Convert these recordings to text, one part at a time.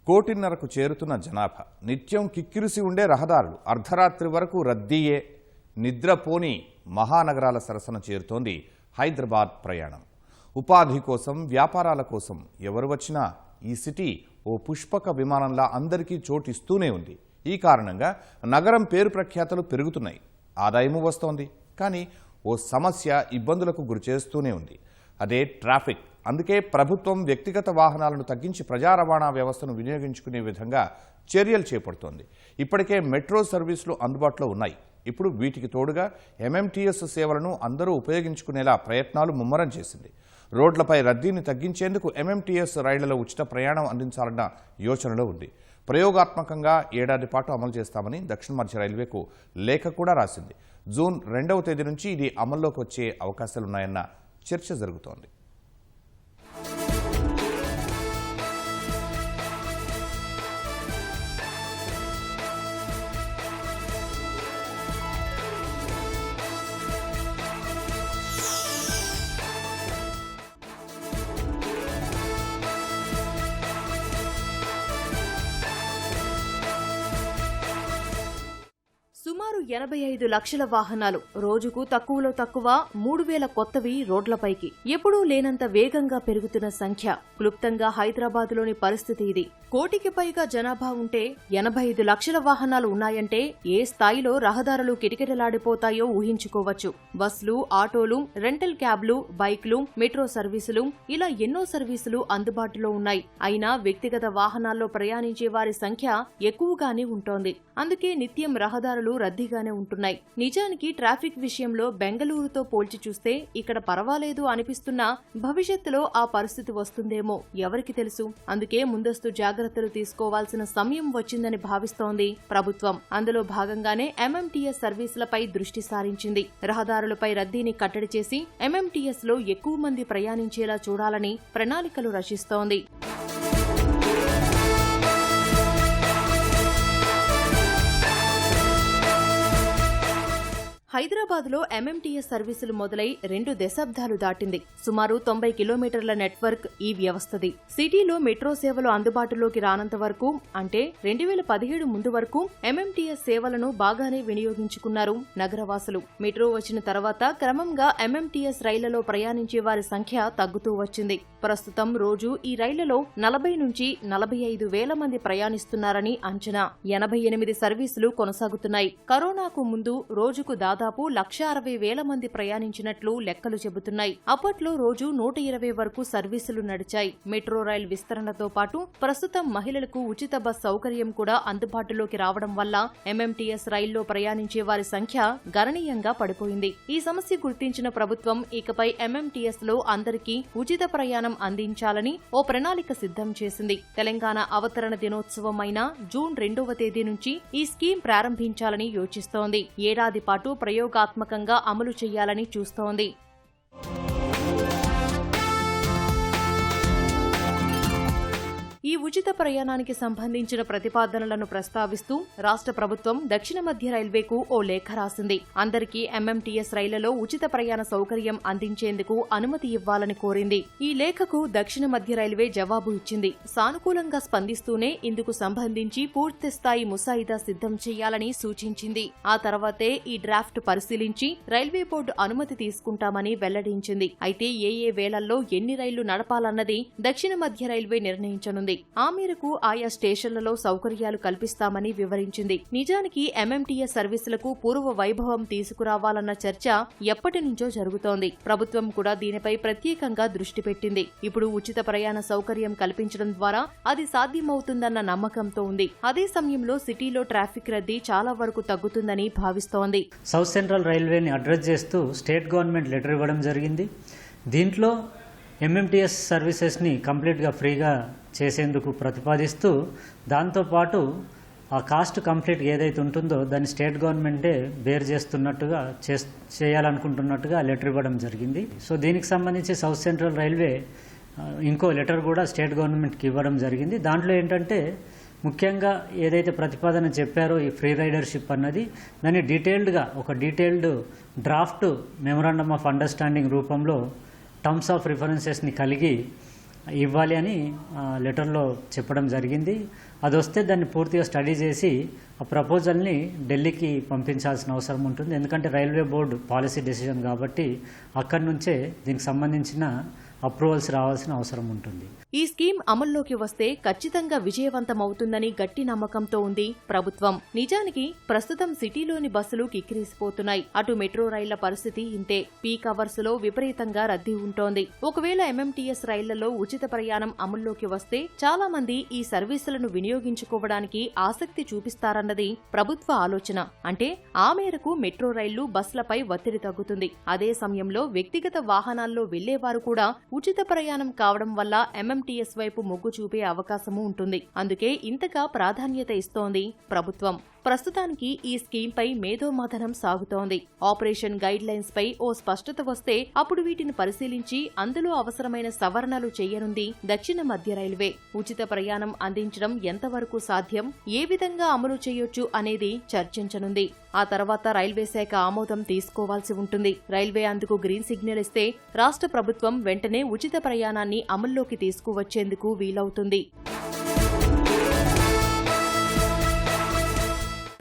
కోటిన్నరకు చేరుతున్న జనాభా, నిత్యం కిక్కిరిసి ఉండే రహదారులు, అర్ధరాత్రి వరకు రద్దీయే, నిద్రపోని మహానగరాల సరసన చేరుతోంది హైదరాబాద్ ప్రయాణం. ఉపాధి కోసం, వ్యాపారాల కోసం ఎవరు వచ్చినా ఈ సిటీ ఓ పుష్పక విమానంలా అందరికీ చోటిస్తూనే ఉంది. ఈ కారణంగా నగరం పేరు ప్రఖ్యాతలు పెరుగుతున్నాయి, ఆదాయము వస్తోంది. కానీ ఓ సమస్య ఇబ్బందులకు గురిచేస్తూనే ఉంది, అదే ట్రాఫిక్. అందుకే ప్రభుత్వం వ్యక్తిగత వాహనాలను తగ్గించి ప్రజా రవాణా వ్యవస్థను వినియోగించుకునే విధంగా చర్యలు చేపడుతోంది. ఇప్పటికే మెట్రో సర్వీసులు అందుబాటులో ఉన్నాయి. ఇప్పుడు వీటికి తోడుగా ఎంఎంటీఎస్ సేవలను అందరూ ఉపయోగించుకునేలా ప్రయత్నాలు ముమ్మరం చేసింది. రోడ్లపై రద్దీని తగ్గించేందుకు ఎంఎంటీఎస్ రైళ్లలో ఉచిత ప్రయాణం అందించాలన్న యోచనలో ఉంది. ప్రయోగాత్మకంగా ఏడాది పాటు అమలు చేస్తామని దక్షిణ మధ్య రైల్వేకు లేఖ కూడా రాసింది. జూన్ 2వ తేదీ నుంచి ఇది అమల్లోకి వచ్చే అవకాశాలున్నాయన్న చర్చ జరుగుతోంది. సుమారు 85 లక్షల వాహనాలు, రోజుకు తక్కువలో తక్కువ 3000 కొత్తవి రోడ్లపైకి. ఎప్పుడూ లేనంత వేగంగా పెరుగుతున్న సంఖ్య. క్లుప్తంగా హైదరాబాద్లోని పరిస్థితి ఇది. కోటికి పైగా జనాభా ఉంటే 85 లక్షల వాహనాలు ఉన్నాయంటే ఏ స్థాయిలో రహదారులు కిటకిటలాడిపోతాయో ఊహించుకోవచ్చు. బస్సులు, ఆటోలు, రెంటల్ క్యాబ్లు, బైక్లు, మెట్రో సర్వీసులు, ఇలా ఎన్నో సర్వీసులు అందుబాటులో ఉన్నాయి. అయినా వ్యక్తిగత వాహనాల్లో ప్రయాణించే వారి సంఖ్య ఎక్కువగానే ఉంటోంది. అందుకే నిత్యం రహదారులు రద్దీగానే ఉంటున్నాయి. నిజానికి ట్రాఫిక్ విషయంలో బెంగళూరుతో పోల్చి చూస్తే ఇక్కడ పర్వాలేదు అనిపిస్తున్నా భవిష్యత్తులో ఆ పరిస్థితి వస్తుందేమో ఎవరికి తెలుసు. అందుకే ముందస్తు జాగ్రత్తలు తీసుకోవాల్సిన సమయం వచ్చిందని భావిస్తోంది ప్రభుత్వం. అందులో భాగంగానే ఎంఎంటీఎస్ సర్వీసులపై దృష్టి సారించింది. రహదారులపై రద్దీని కట్టడి చేసి ఎంఎంటీఎస్ లో ఎక్కువ మంది ప్రయాణించేలా చూడాలని ప్రణాళికలు రచిస్తోంది. హైదరాబాద్లో ఎంఎంటీఎస్ సర్వీసులు మొదలై 2 దశాబ్దాలు దాటింది. సుమారు 90 కిలోమీటర్ల నెట్వర్క్ ఈ వ్యవస్థది. సిటీలో మెట్రో సేవలు అందుబాటులోకి రానంత వరకు, అంటే 2017 ముందు వరకు ఎంఎంటీఎస్ సేవలను బాగానే వినియోగించుకున్నారు నగరవాసులు. మెట్రో వచ్చిన తర్వాత క్రమంగా ఎంఎంటీఎస్ రైళ్లలో ప్రయాణించే వారి సంఖ్య తగ్గుతూ వచ్చింది. ప్రస్తుతం రోజు ఈ రైళ్లలో 40 నుంచి 45 వేల మంది ప్రయాణిస్తున్నారని అంచనా. 88 సర్వీసులు కొనసాగుతున్నాయి. కరోనాకు ముందు రోజుకు దాదాపు 1,60,000 మంది ప్రయాణించినట్లు లెక్కలు చెబుతున్నాయి. అప్పట్లో రోజు 120 వరకు సర్వీసులు నడిచాయి. మెట్రో రైల్ విస్తరణతో పాటు ప్రస్తుతం మహిళలకు ఉచిత బస్ సౌకర్యం కూడా అందుబాటులోకి రావడం వల్ల ఎంఎంటీఎస్ రైల్లో ప్రయాణించే వారి సంఖ్య గణనీయంగా పడిపోయింది. ఈ సమస్య గుర్తించిన ప్రభుత్వం ఇకపై ఎంఎంటీఎస్ లో అందరికీ ఉచిత ప్రయాణం అందించాలని ఓ ప్రణాళిక సిద్ధం చేసింది. తెలంగాణ అవతరణ దినోత్సవం అయిన జూన్ 2వ తేదీ నుంచి ఈ స్కీమ్ ప్రారంభించాలని యోచిస్తోంది. ఏడాది పాటు ప్రయోగాత్మకంగా అమలు చేయాలని చూస్తోంది. ఈ ఉచిత ప్రయాణానికి సంబంధించిన ప్రతిపాదనలను ప్రస్తావిస్తూ రాష్ట్ర ప్రభుత్వం దక్షిణ మధ్య రైల్వేకు ఓ లేఖ రాసింది. అందరికీ ఎంఎంటీఎస్ రైళ్లలో ఉచిత ప్రయాణ సౌకర్యం అందించేందుకు అనుమతి ఇవ్వాలని కోరింది. ఈ లేఖకు దక్షిణ మధ్య రైల్వే జవాబు ఇచ్చింది. సానుకూలంగా స్పందిస్తూనే ఇందుకు సంబంధించి పూర్తిస్థాయి ముసాయిదా సిద్ధం చేయాలని సూచించింది. ఆ తర్వాతే ఈ డ్రాఫ్ట్ పరిశీలించి రైల్వే బోర్డు అనుమతి తీసుకుంటామని వెల్లడించింది. అయితే ఏ వేళల్లో ఎన్ని రైళ్లు నడపాలన్నది దక్షిణ మధ్య రైల్వే నిర్ణయించనుంది. ఆ మేరకు ఆయా స్టేషన్లలో సౌకర్యాలు కల్పిస్తామని వివరించింది. నిజానికి ఎంఎంటీఎస్ సర్వీసులకు పూర్వ వైభవం తీసుకురావాలన్న చర్చ ఎప్పటి నుంచో జరుగుతోంది. ప్రభుత్వం కూడా దీనిపై ప్రత్యేకంగా దృష్టి పెట్టింది. ఇప్పుడు ఉచిత ప్రయాణ సౌకర్యం కల్పించడం ద్వారా అది సాధ్యమవుతుందన్న నమ్మకంతో ఉంది. అదే సమయంలో సిటీలో ట్రాఫిక్ రద్దీ చాలా వరకు తగ్గుతుందని భావిస్తోంది. సౌత్ సెంట్రల్ రైల్వేని అడ్రస్ చేస్తూ స్టేట్ గవర్నమెంట్ లెటర్ ఇవ్వడం జరిగింది. దీంట్లో ఎంఎంటీఎస్ సర్వీసెస్ని కంప్లీట్గా ఫ్రీగా చేసేందుకు ప్రతిపాదిస్తూ దాంతోపాటు ఆ కాస్ట్ కంప్లీట్ ఏదైతే ఉంటుందో దాన్ని స్టేట్ గవర్నమెంటే బేర్ చేస్తున్నట్టుగా చేయాలనుకుంటున్నట్టుగా లెటర్ ఇవ్వడం జరిగింది. సో దీనికి సంబంధించి సౌత్ సెంట్రల్ రైల్వే ఇంకో లెటర్ కూడా స్టేట్ గవర్నమెంట్కి ఇవ్వడం జరిగింది. దాంట్లో ఏంటంటే ముఖ్యంగా ఏదైతే ప్రతిపాదన చెప్పారో ఈ ఫ్రీ రైడర్షిప్ అన్నది దాన్ని డీటెయిల్డ్గా ఒక detailed draft memorandum of understanding రూపంలో టర్మ్స్ ఆఫ్ రిఫరెన్సెస్ని కలిగి ఇవ్వాలి అని లెటర్లో చెప్పడం జరిగింది. అది వస్తే దాన్ని పూర్తిగా స్టడీ చేసి ఆ ప్రపోజల్ని ఢిల్లీకి పంపించాల్సిన అవసరం ఉంటుంది. ఎందుకంటే రైల్వే బోర్డు పాలసీ డెసిషన్ కాబట్టి అక్కడి నుంచే దీనికి సంబంధించిన అప్రూవల్స్ రావాల్సిన అవసరం ఉంటుంది. ఈ స్కీమ్ అమల్లోకి వస్తే ఖచ్చితంగా విజయవంతమవుతుందని గట్టి నమ్మకంతో ఉంది ప్రభుత్వం. నిజానికి ప్రస్తుతం సిటీలోని బస్సులు కిక్కిరిసిపోతున్నాయి. అటు మెట్రో రైళ్ల పరిస్థితి ఇంతే. పీక్ అవర్స్ లో విపరీతంగా రద్దీ ఉంటోంది. ఒకవేళ ఎంఎంటీఎస్ రైళ్లలో ఉచిత ప్రయాణం అమల్లోకి వస్తే చాలా మంది ఈ సర్వీసులను వినియోగించుకోవడానికి ఆసక్తి చూపిస్తారన్నది ప్రభుత్వ ఆలోచన. అంటే ఆ మేరకు మెట్రో రైళ్లు బస్సులపై ఒత్తిడి తగ్గుతుంది. అదే సమయంలో వ్యక్తిగత వాహనాల్లో వెళ్లేవారు కూడా ఉచిత ప్రయాణం కావడం వల్ల ఎంఎంటీఎస్ వైపు మొగ్గు చూపే అవకాశమూ ఉంటుంది. అందుకే ఇంతగా ప్రాధాన్యత ఇస్తోంది ప్రభుత్వం. ప్రస్తుతానికి ఈ స్కీంపై మేధోమథనం సాగుతోంది. ఆపరేషన్ గైడ్ లైన్స్ పై ఓ స్పష్టత వస్తే అప్పుడు వీటిని పరిశీలించి అందులో అవసరమైన సవరణలు చేయనుంది దక్షిణ మధ్య రైల్వే. ఉచిత ప్రయాణం అందించడం ఎంతవరకు సాధ్యం, ఏ విధంగా అమలు చేయొచ్చు అనేది చర్చించనుంది. ఆ తర్వాత రైల్వే శాఖ ఆమోదం తీసుకోవాల్సి ఉంటుంది. రైల్వే అందుకు గ్రీన్ సిగ్నల్ ఇస్తే రాష్ట్ర ప్రభుత్వం వెంటనే ఉచిత ప్రయాణాన్ని అమల్లోకి తీసుకువచ్చేందుకు వీలవుతుంది.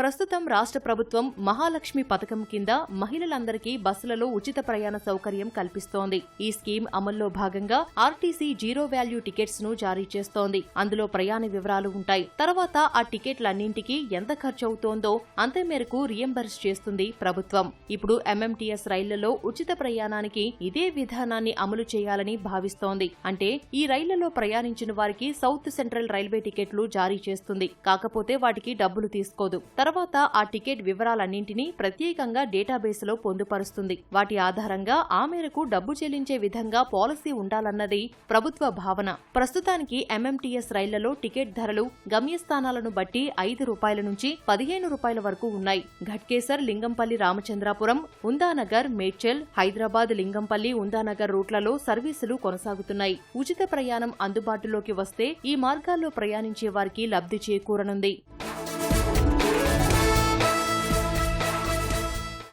ప్రస్తుతం రాష్ట్ర ప్రభుత్వం మహాలక్ష్మి పథకం కింద మహిళలందరికీ బస్సులలో ఉచిత ప్రయాణ సౌకర్యం కల్పిస్తోంది. ఈ స్కీమ్ అమల్లో భాగంగా ఆర్టీసీ జీరో వాల్యూ టికెట్స్ ను జారీ చేస్తోంది. అందులో ప్రయాణ వివరాలు ఉంటాయి. తర్వాత ఆ టికెట్లన్నింటికీ ఎంత ఖర్చు అవుతోందో అంతే మేరకు రియంబర్స్ చేస్తుంది ప్రభుత్వం. ఇప్పుడు ఎంఎంటీఎస్ రైళ్లలో ఉచిత ప్రయాణానికి ఇదే విధానాన్ని అమలు చేయాలని భావిస్తోంది. అంటే ఈ రైళ్లలో ప్రయాణించిన వారికి సౌత్ సెంట్రల్ రైల్వే టికెట్లు జారీ చేస్తుంది. కాకపోతే వాటికి డబ్బులు తీసుకోదు. తర్వాత ఆ టికెట్ వివరాలన్నింటినీ ప్రత్యేకంగా డేటాబేసులో పొందుపరుస్తుంది. వాటి ఆధారంగా ఆ మేరకు డబ్బు చెల్లించే విధంగా పాలసీ ఉండాలన్నది ప్రభుత్వ భావన. ప్రస్తుతానికి ఎంఎంటీఎస్ రైళ్లలో టికెట్ ధరలు గమ్యస్థానాలను బట్టి 5 రూపాయల నుంచి 15 రూపాయల వరకు ఉన్నాయి. ఘట్కేసర్, లింగంపల్లి, రామచంద్రాపురం, ఉందానగర్, మేడ్చల్, హైదరాబాద్, లింగంపల్లి, ఉందానగర్ రూట్లలో సర్వీసులు కొనసాగుతున్నాయి. ఉచిత ప్రయాణం అందుబాటులోకి వస్తే ఈ మార్గాల్లో ప్రయాణించే వారికి లబ్ధి చేకూరనుంది.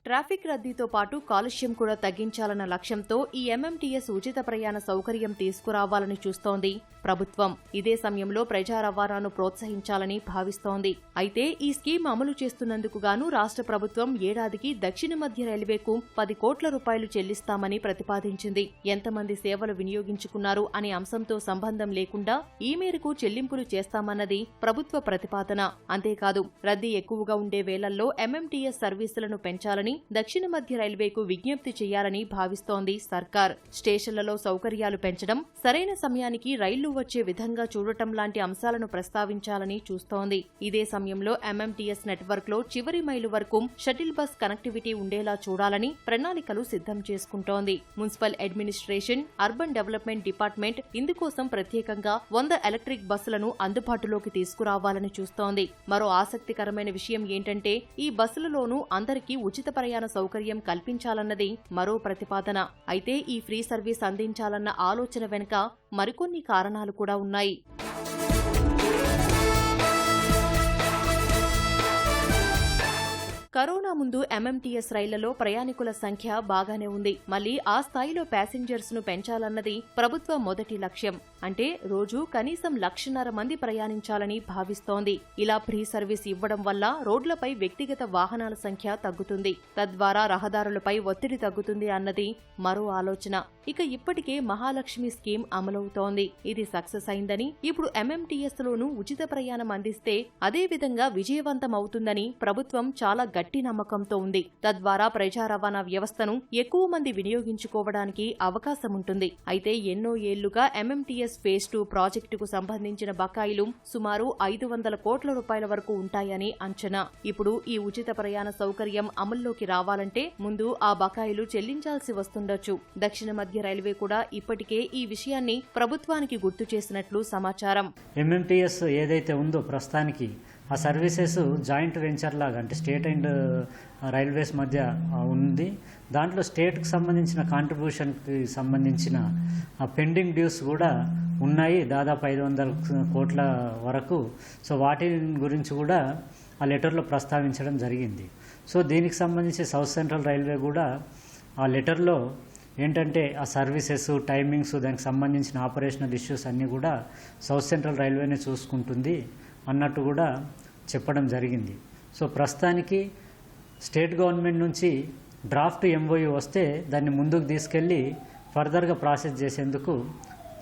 ట్రాఫిక్ రద్దీతో పాటు కాలుష్యం కూడా తగ్గించాలన్న లక్ష్యంతో ఈ ఎంఎంటీఎస్ ఉచిత ప్రయాణ సౌకర్యం తీసుకురావాలని చూస్తోంది ప్రభుత్వం. ఇదే సమయంలో ప్రజా రవాణాను ప్రోత్సహించాలని భావిస్తోంది. అయితే ఈ స్కీమ్ అమలు చేస్తున్నందుకు గాను రాష్ట్ర ప్రభుత్వం ఏడాదికి దక్షిణ మధ్య రైల్వేకు 10 కోట్ల రూపాయలు చెల్లిస్తామని ప్రతిపాదించింది. ఎంతమంది సేవలు వినియోగించుకున్నారు అనే అంశంతో సంబంధం లేకుండా ఈ మేరకు చెల్లింపులు చేస్తామన్నది ప్రభుత్వ ప్రతిపాదన. అంతేకాదు రద్దీ ఎక్కువగా ఉండే వేళల్లో ఎంఎంటీఎస్ సర్వీసులను పెంచాలని దక్షిణ మధ్య రైల్వేకు విజ్ఞప్తి చేయాలని భావిస్తోంది సర్కార్. స్టేషన్లలో సౌకర్యాలు పెంచడం, సరైన సమయానికి రైళ్లు వచ్చే విధంగా చూడటం లాంటి అంశాలను ప్రస్తావించాలని చూస్తోంది. ఇదే సమయంలో ఎంఎంటీఎస్ నెట్వర్క్ లో చివరి మైలు వరకు షటిల్ బస్ కనెక్టివిటీ ఉండేలా చూడాలని ప్రణాళికలు సిద్ధం చేసుకుంటోంది. Municipal administration, urban development department ఇందుకోసం ప్రత్యేకంగా 100 ఎలక్ట్రిక్ బస్సులను అందుబాటులోకి తీసుకురావాలని చూస్తోంది. మరో ఆసక్తికరమైన విషయం ఏంటంటే ఈ బస్సులలోనూ అందరికీ ఉచిత ప్రయాణ సౌకర్యం కల్పించాలన్నది మరో ప్రతిపాదన. అయితే ఈ ఫ్రీ సర్వీస్ అందించాలన్న ఆలోచన వెనుక మరికొన్ని కారణాలు కూడా ఉన్నాయి. కరోనా ముందు ఎంఎంటీఎస్ రైళ్లలో ప్రయాణికుల సంఖ్య బాగానే ఉంది. మళ్లీ ఆ స్థాయిలో ప్యాసింజర్స్ ను పెంచాలన్నది ప్రభుత్వ మొదటి లక్ష్యం. అంటే రోజు కనీసం 1,50,000 మంది ప్రయాణించాలని భావిస్తోంది. ఇలా ఫ్రీ సర్వీస్ ఇవ్వడం వల్ల రోడ్లపై వ్యక్తిగత వాహనాల సంఖ్య తగ్గుతుంది. తద్వారా రహదారులపై ఒత్తిడి తగ్గుతుంది అన్నది మరో ఆలోచన. ఇక ఇప్పటికే మహాలక్ష్మి స్కీమ్ అమలవుతోంది. ఇది సక్సెస్ అయిందని, ఇప్పుడు ఎంఎంటీఎస్ లోనూ ఉచిత ప్రయాణం అందిస్తే అదే విధంగా విజయవంతమవుతుందని ప్రభుత్వం చాలా గట్టి నమ్మకంతో ఉంది. తద్వారా ప్రజా రవాణా వ్యవస్థను ఎక్కువ మంది వినియోగించుకోవడానికి అవకాశముంటుంది. అయితే ఎన్నో ఏళ్లుగా ఎంఎంటీఎస్ ఫేజ్ 2 ప్రాజెక్టుకు సంబంధించిన బకాయిలు సుమారు 500 కోట్ల రూపాయల వరకు ఉంటాయని అంచనా. ఇప్పుడు ఈ ఉచిత ప్రయాణ సౌకర్యం అమల్లోకి రావాలంటే ముందు ఆ బకాయిలు చెల్లించాల్సి వస్తుండొచ్చు. దక్షిణ మధ్య రైల్వే కూడా ఇప్పటికే ఈ విషయాన్ని ప్రభుత్వానికి గుర్తు చేసినట్లు సమాచారం. ఎంఎంటీఎస్ ఏదైతే ఉందో ప్రస్తుతానికి ఆ సర్వీసెస్ జాయింట్ వెంచర్ లాగా, అంటే స్టేట్ అండ్ రైల్వేస్ మధ్య ఉంది. దాంట్లో స్టేట్కి సంబంధించిన కాంట్రిబ్యూషన్కి సంబంధించిన పెండింగ్ డ్యూస్ కూడా ఉన్నాయి, దాదాపు 500 కోట్ల వరకు. సో వాటి గురించి కూడా ఆ లెటర్లో ప్రస్తావించడం జరిగింది. సో దీనికి సంబంధించి సౌత్ సెంట్రల్ రైల్వే కూడా ఆ లెటర్లో ఏంటంటే ఆ సర్వీసెస్, టైమింగ్స్, దానికి సంబంధించిన ఆపరేషనల్ ఇష్యూస్ అన్నీ కూడా సౌత్ సెంట్రల్ రైల్వేనే చూసుకుంటుంది అన్నట్టు కూడా చెప్పడం జరిగింది. సో ప్రస్తుతానికి స్టేట్ గవర్నమెంట్ నుంచి డ్రాఫ్ట్ MOU వస్తే దాన్ని ముందుకు తీసుకెళ్ళి ఫర్దర్గా ప్రాసెస్ చేసేందుకు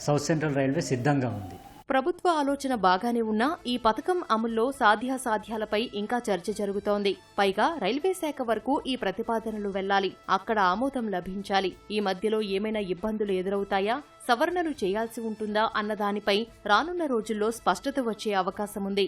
సౌత్ సెంట్రల్ రైల్వే సిద్ధంగా ఉంది. ప్రభుత్వ ఆలోచన బాగానే ఉన్నా ఈ పథకం అమల్లో సాధ్యాసాధ్యాలపై ఇంకా చర్చ జరుగుతోంది. పైగా రైల్వే శాఖ వరకు ఈ ప్రతిపాదనలు వెళ్లాలి, అక్కడ ఆమోదం లభించాలి. ఈ మధ్యలో ఏమైనా ఇబ్బందులు ఎదురవుతాయా, సవరణలు చేయాల్సి ఉంటుందా అన్న దానిపై రానున్న రోజుల్లో స్పష్టత వచ్చే అవకాశముంది.